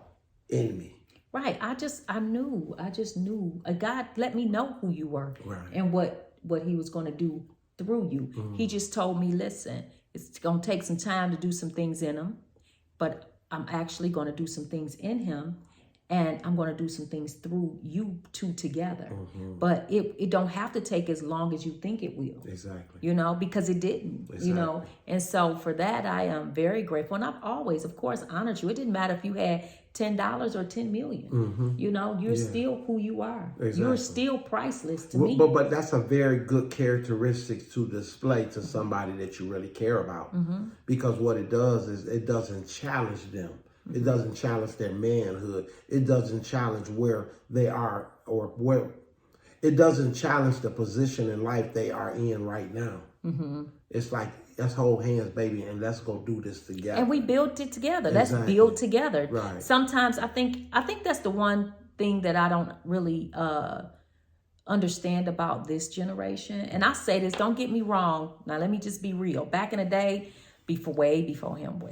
in me. Right. I just knew. God let me know who you were, Right. and what he was going to do through you. He just told me, listen, it's going to take some time to do some things in him, but I'm actually going to do some things in him, and I'm going to do some things through you two together. But it don't have to take as long as you think it will. Exactly. You know, because it didn't, Exactly. you know. And so for that, I am very grateful. And I've always, of course, honored you. It didn't matter if you had $10 or 10 million. You know, you're still who you are. Exactly. You're still priceless to me. But that's a very good characteristic to display to somebody that you really care about. Because what it does is it doesn't challenge them. It doesn't challenge their manhood. It doesn't challenge where they are, or where it doesn't challenge the position in life they are in right now. It's like, let's hold hands, baby, and let's go do this together. And we built it together. Let's Exactly. build together. Right. Sometimes I think that's the one thing that I don't really understand about this generation. And I say this, don't get me wrong. Now let me just be real. Back in the day, way before him,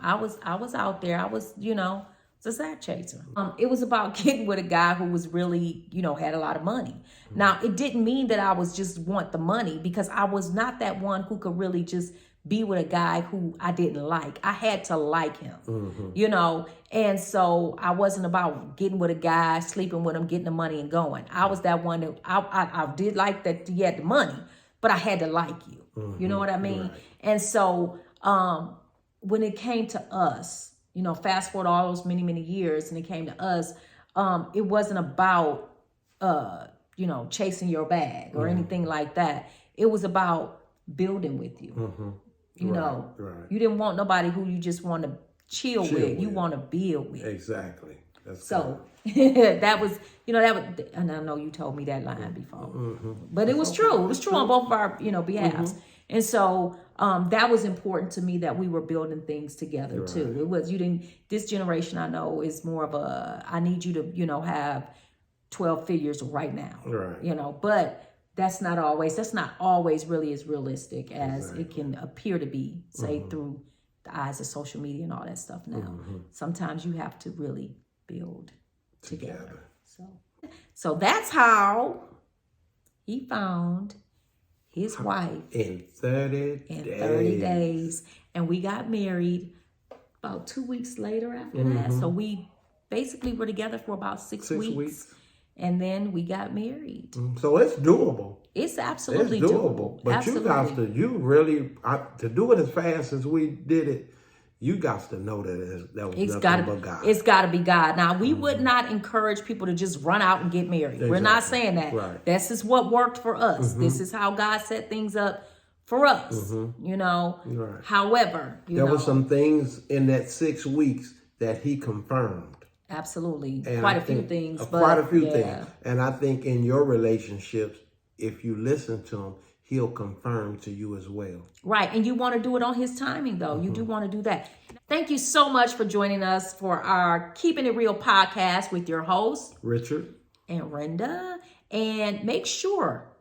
I was out there. I was, you know, a sack chaser. It was about getting with a guy who was really, you know, had a lot of money. Now, it didn't mean that I was just want the money, because I was not that one who could really just be with a guy who I didn't like. I had to like him, you know? And so I wasn't about getting with a guy, sleeping with him, getting the money and going. I was that one that I did like that he had the money, but I had to like you. You know what I mean? Right. And so when it came to us, you know, fast forward all those many, many years, and it came to us, it wasn't about, you know, chasing your bag or anything like that. It was about building with you. You know, you didn't want nobody who you just want to chill with. You want to build with. Exactly. That's So that was, you know, and I know you told me that line before, but it was true. It was true on both of our, you know, behalves. And so that was important to me, that we were building things together too. It was, this generation I know is more of a, I need you to, you know, have 12 figures right now, you know, but that's not always really as realistic as it can appear to be, say through the eyes of social media and all that stuff now. Sometimes you have to really build together. So that's how he found his wife in 30 days. And we got married about 2 weeks later after that. So we basically were together for about 6 weeks. And then we got married. So it's doable. It's absolutely It's doable. But absolutely. you really, to do it as fast as we did it, you got to know that that was nothing but God. It's got to be God. Now, we would not encourage people to just run out and get married. Exactly. We're not saying that. Right. This is what worked for us. This is how God set things up for us, you know. Right. However, there were some things in that 6 weeks that he confirmed. Absolutely. And quite a few things. Quite a few things. And I think in your relationships, if you listen to him, he'll confirm to you as well. Right. And you want to do it on his timing, though. You do want to do that. Thank you so much for joining us for our Keeping It Real podcast with your hosts, Richard and Renda. And make sure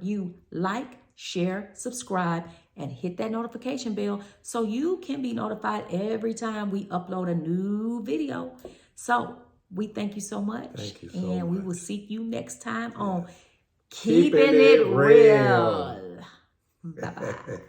you like, share, subscribe, and hit that notification bell so you can be notified every time we upload a new video. So we thank you so much. Thank you so and we much. will see you next time on Keeping It Real. Bye-bye.